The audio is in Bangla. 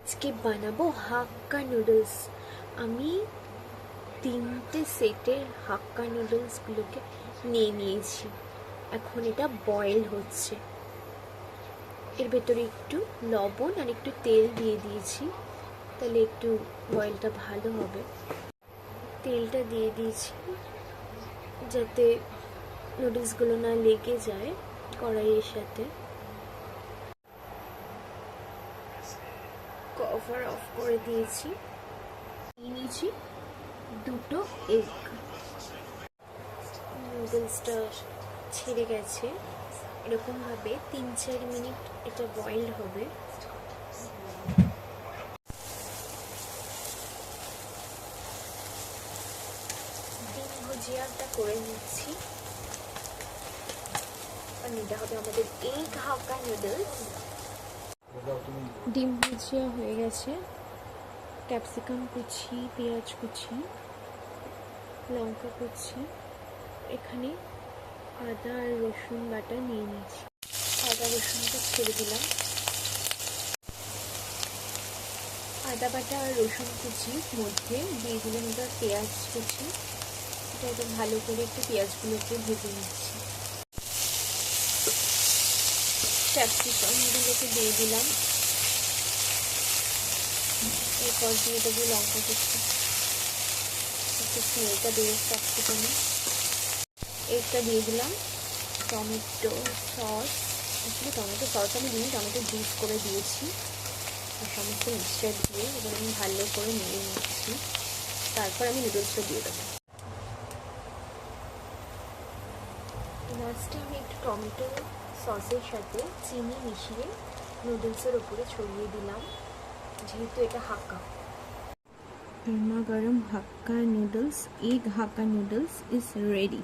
আজকে বানাবো হাক্কা নুডলস। আমি 3টে সেটের হাক্কা নুডলসগুলোকে নিয়ে নিয়েছি। এখন এটা বয়েল হচ্ছে। এর ভেতরে একটু লবণ আর একটু তেল দিয়ে দিয়েছি, তাহলে একটু বয়েলটা ভালো হবে। তেলটা দিয়ে দিয়েছি যাতে নুডলসগুলো না লেগে যায় কড়াইয়ের সাথে। কভার অফ করে দিয়েছি। নিয়েছি 2টো এগ। নুডলসটা ছেড়ে গেছে। এরকমভাবে 3-4 মিনিট এটা বয়েল হবে। ডিম ভুজিয়াটা করে নিচ্ছি। আর এটা হবে আমাদের এগ হাক্কা নুডলস। ডিম ভুজিয়া হয়ে গেছে। ক্যাপসিকাম কুচি, পেঁয়াজ কুচি, লঙ্কা কুচি, এখানে আদা আর রসুন বাটা নিয়ে নিয়েছি। আদা রসুনটা ছেড়ে দিলাম। আদা বাটা আর রসুন কুচির মধ্যে দিয়ে দিলাম এবার পেঁয়াজ কুচি। এটা ভালো করে একটু পেঁয়াজগুলোকে ভেজে নিচ্ছি। ক্যাপসিকামগুলোকে দিয়ে দিলাম। এরপর দিয়ে দেবো লঙ্কা কুচি। একটু স্মেলটা দিয়ে ক্যাপসিকামে। এগটা দিয়ে দিলাম। টমেটো সস, আসলে টমেটো সস আমি দিই, টমেটো জুস করে দিয়েছি। সমস্ত মিক্সচার দিয়ে এবার আমি ভালো করে নিয়ে নিচ্ছি। তারপর আমি নুডলসটা দিয়ে দেবো। লাস্টে আমি একটু টমেটো সসের সাথে চিনি মিশিয়ে নুডলসের ওপরে ছড়িয়ে দিলাম, যেহেতু এটা হাক্কা। গরমা গরম hakka noodles, egg hakka noodles is ready.